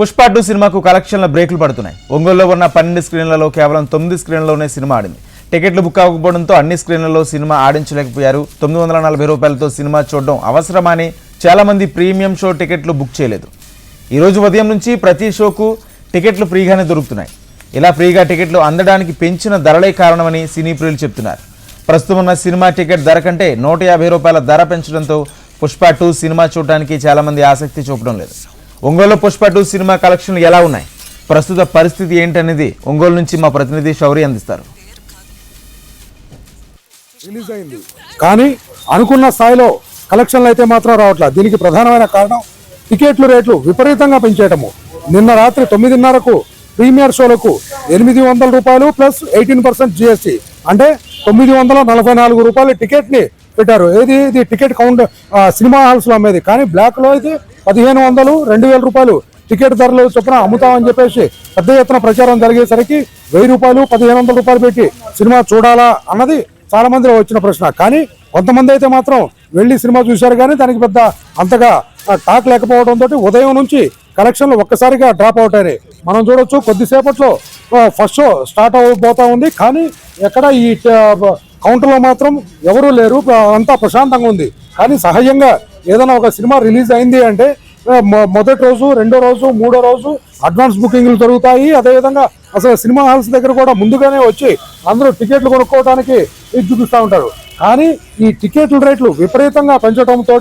పుష్ప 2 సినిమాకు కలెక్షన్ల బ్రేకులు పడుతున్నాయి. ఒంగోలులో ఉన్న 12 స్క్రీన్లలో కేవలం 9 స్క్రీన్లలోనే సినిమా ఆడింది. టికెట్లు బుక్ అవ్వకపోవడంతో అన్ని స్క్రీన్లలో సినిమా ఆడించలేకపోయారు. 940 రూపాయలతో సినిమా చూడడం అవసరమని చాలా మంది ప్రీమియం షో టికెట్లు బుక్ చేయలేదు. ఈ రోజు ఉదయం నుంచి ప్రతి షోకు టికెట్లు ఫ్రీగానే దొరుకుతున్నాయి. ఇలా ఫ్రీగా టికెట్లు అందడానికి పెంచిన ధరలే కారణమని సినీ ప్రియులు చెప్తున్నారు. ప్రస్తుతం ఉన్న సినిమా టికెట్ ధర కంటే 150 రూపాయల ధర పెంచడంతో పుష్ప 2 సినిమా చూడడానికి చాలా మంది ఆసక్తి చూపడం లేదు. ఒంగోలులో పుష్ప 2 సినిమా కలెక్షన్లు ఎలా ఉన్నాయి, ప్రస్తుత పరిస్థితి ఏంటనేది ఒంగోలు నుంచి మా ప్రతినిధి శౌరి అందిస్తారు. రిలీజ్ అయింది కానీ అనుకున్న స్థాయిలో కలెక్షన్లు అయితే మాత్రం రావట్లేదు. దీనికి ప్రధానమైన కారణం టికెట్లు రేట్లు విపరీతంగా పెంచేయటము. నిన్న రాత్రి 9:30కు ప్రీమియర్ షోలకు 800 రూపాయలు ప్లస్ 18% జిఎస్టీ అంటే 944 రూపాయల టికెట్ ని పెట్టారు. ఇది టికెట్ కౌంట్ సినిమా హాల్స్ లో అమ్మేది, కానీ బ్లాక్ లో అయితే 1500, 2000 రూపాయలు టికెట్ ధరలు చొప్పున అమ్ముతామని చెప్పేసి పెద్ద ఎత్తున ప్రచారం జరిగేసరికి 1000 రూపాయలు 1500 రూపాయలు పెట్టి సినిమా చూడాలా అన్నది చాలా మందిలో వచ్చిన ప్రశ్న. కానీ కొంతమంది అయితే మాత్రం వెళ్ళి సినిమా చూశారు, కానీ దానికి పెద్ద అంతగా టాక్ లేకపోవడంతో ఉదయం నుంచి కలెక్షన్లు ఒక్కసారిగా డ్రాప్ అవుట్ అయినాయి. మనం చూడొచ్చు కొద్దిసేపట్లో ఫస్ట్ షో స్టార్ట్ అవబోతా ఉంది, కానీ ఎక్కడ ఈ కౌంటర్లో మాత్రం ఎవరూ లేరు, అంతా ప్రశాంతంగా ఉంది. కానీ సహజంగా ఏదైనా ఒక సినిమా రిలీజ్ అయింది అంటే మొదటి రోజు, రెండో రోజు, మూడో రోజు అడ్వాన్స్ బుకింగ్లు జరుగుతాయి. అదేవిధంగా అసలు సినిమా హాల్స్ దగ్గర కూడా ముందుగానే వచ్చి అందరూ టికెట్లు కొనుక్కోవడానికి ఇది చూపిస్తూ ఉంటారు. కానీ ఈ టికెట్ల రేట్లు విపరీతంగా పెంచడంతో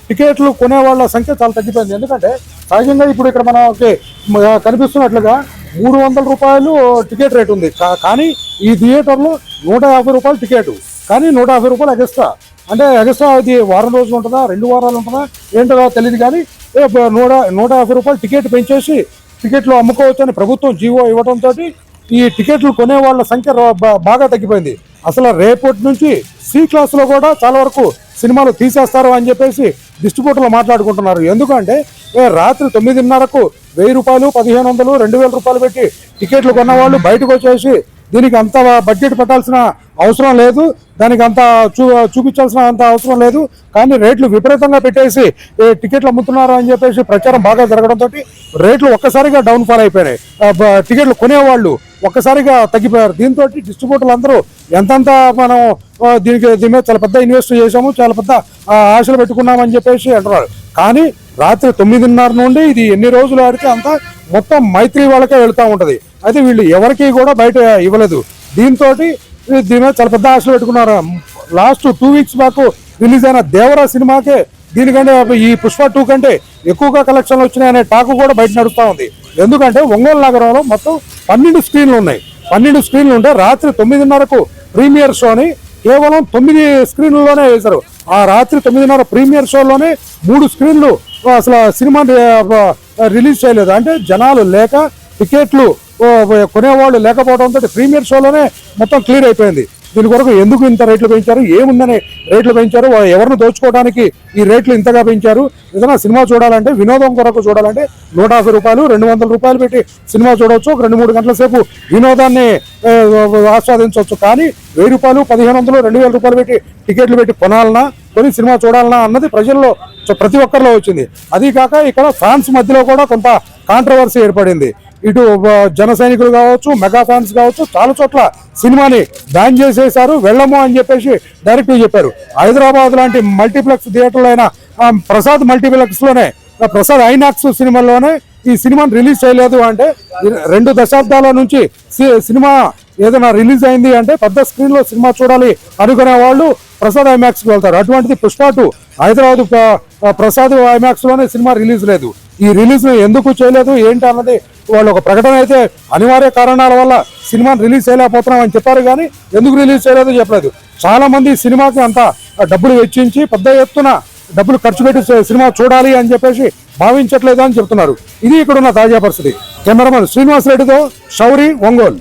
టికెట్లు కొనే వాళ్ళ సంఖ్య చాలా తగ్గిపోయింది. ఎందుకంటే సహజంగా ఇప్పుడు ఇక్కడ మనకి కనిపిస్తున్నట్లుగా 300 రూపాయలు టికెట్ రేట్ ఉంది, కానీ ఈ థియేటర్లో 150 రూపాయలు టికెట్, కానీ 150 రూపాయలు ఎగస్ట్రా. అంటే ఎగస్ట్రా అది వారం రోజులు ఉంటుందా, 2 వారాలు ఉంటుందా ఏంటో తెలియదు, కానీ 150 రూపాయలు టికెట్ పెంచేసి టికెట్లు అమ్ముకోవచ్చు అని ప్రభుత్వం జీవో ఇవ్వడంతో ఈ టికెట్లు కొనే వాళ్ళ సంఖ్య బాగా తగ్గిపోయింది. అసలు రేపటి నుంచి సి క్లాస్లో కూడా చాలా వరకు సినిమాలు తీసేస్తారు అని చెప్పేసి డిస్ట్రిబ్యూటర్లు మాట్లాడుకుంటున్నారు. ఎందుకంటే రాత్రి 9:30కు 1000 రూపాయలు, 1500, 2000 రూపాయలు పెట్టి టికెట్లు కొన్న వాళ్ళు బయటకు వచ్చేసి దీనికి అంత బడ్జెట్ పెట్టాల్సిన అవసరం లేదు, దానికి అంత చూపించాల్సిన అంత అవసరం లేదు, కానీ రేట్లు విపరీతంగా పెట్టేసి టికెట్లు అమ్ముతున్నారు అని చెప్పేసి ప్రచారం బాగా జరగడంతో రేట్లు ఒక్కసారిగా డౌన్ ఫాల్ అయిపోయినాయి. టికెట్లు కొనేవాళ్ళు ఒక్కసారిగా తగ్గిపోయారు. దీంతో డిస్ట్రిబ్యూటర్లు అందరూ ఎంతంత మనం దీని మీద చాలా పెద్ద ఇన్వెస్ట్ చేసాము, చాలా పెద్ద ఆశలు పెట్టుకున్నామని చెప్పేసి అంటున్నారు. కానీ రాత్రి 9:30 నుండి ఇది ఎన్ని రోజులు ఆడితే అంతా మొత్తం మైత్రి వాళ్ళకే వెళ్తూ ఉంటుంది. అయితే వీళ్ళు ఎవరికి కూడా బయట ఇవ్వలేదు. దీంతో దీని మీద చాలా పెద్ద ఆశలు పెట్టుకున్నారు. లాస్ట్ 2 వీక్స్ బ్యాక్ రిలీజ్ అయిన దేవరా సినిమాకే దీనికంటే ఈ పుష్ప 2 కంటే ఎక్కువగా కలెక్షన్లు వచ్చినాయనే టాకు కూడా బయట నడుస్తూ ఉంది. ఎందుకంటే ఒంగోలు నగరంలో మొత్తం 12 స్క్రీన్లు ఉన్నాయి. 12 స్క్రీన్లు ఉంటే రాత్రి 9:30కు ప్రీమియర్ షోని కేవలం 9 స్క్రీన్లలోనే వేశారు. ఆ రాత్రి 9:30 ప్రీమియర్ షోలోనే 3 స్క్రీన్లు అసలు సినిమా రిలీజ్ చేయలేదు. అంటే జనాలు లేక, టికెట్లు కొనేవాళ్ళు లేకపోవడంతో ప్రీమియర్ షోలోనే మొత్తం క్లియర్ అయిపోయింది. దీని కొరకు ఎందుకు ఇంత రేట్లు పెంచారు, ఏముందని రేట్లు పెంచారు, ఎవరిని దోచుకోవడానికి ఈ రేట్లు ఇంతగా పెంచారు? ఏదైనా సినిమా చూడాలంటే, వినోదం కొరకు చూడాలంటే 150 రూపాయలు, 200 రూపాయలు పెట్టి సినిమా చూడవచ్చు. ఒక 2-3 గంటల సేపు వినోదాన్ని ఆస్వాదించవచ్చు. కానీ 1000 రూపాయలు, 1500, 2000 రూపాయలు పెట్టి టికెట్లు పెట్టి కొనాలన్నా, కొని సినిమా చూడాలన్నా అన్నది ప్రజల్లో ప్రతి ఒక్కరిలో వచ్చింది. అది కాక ఇక్కడ ఫ్యాన్స్ మధ్యలో కూడా కొంత కాంట్రవర్సీ ఏర్పడింది. ఇటు జన సైనికులు కావచ్చు, మెగా ఫ్యాన్స్ కావచ్చు, చాలా చోట్ల సినిమాని బ్యాన్ చేసేశారు, వెళ్ళము అని చెప్పేసి డైరెక్ట్గా చెప్పారు. హైదరాబాద్ లాంటి మల్టీప్లెక్స్ థియేటర్లో అయినా ప్రసాద్ మల్టీప్లెక్స్ లోనే, ప్రసాద్ ఐనాక్స్ సినిమాల్లోనే ఈ సినిమాని రిలీజ్ చేయలేదు. అంటే 2 దశాబ్దాల నుంచి సినిమా ఏదైనా రిలీజ్ అయింది అంటే పెద్ద స్క్రీన్ లో సినిమా చూడాలి అనుకునే వాళ్ళు ప్రసాద్ ఐమాక్స్కి వెళ్తారు. అటువంటిది పుష్ప 2 హైదరాబాద్ ప్రసాద్ ఐమాక్స్ లోనే సినిమా రిలీజ్ లేదు. ఈ రిలీజ్ ఎందుకు చేయలేదు ఏంటి అన్నది వాళ్ళు ఒక ప్రకటన అయితే అనివార్య కారణాల వల్ల సినిమాని రిలీజ్ చేయలేకపోతున్నాం అని చెప్పారు, కానీ ఎందుకు రిలీజ్ చేయలేదో చెప్పలేదు. చాలా మంది సినిమాకి అంత డబ్బులు వెచ్చించి పెద్ద ఎత్తున డబ్బులు ఖర్చు పెట్టి సినిమా చూడాలి అని చెప్పేసి భావించట్లేదు అని చెప్తున్నారు. ఇది ఇక్కడ ఉన్న తాజా పరిస్థితి. కెమెరామెన్ శ్రీనివాస్ రెడ్డితో శౌరి, ఒంగోలు.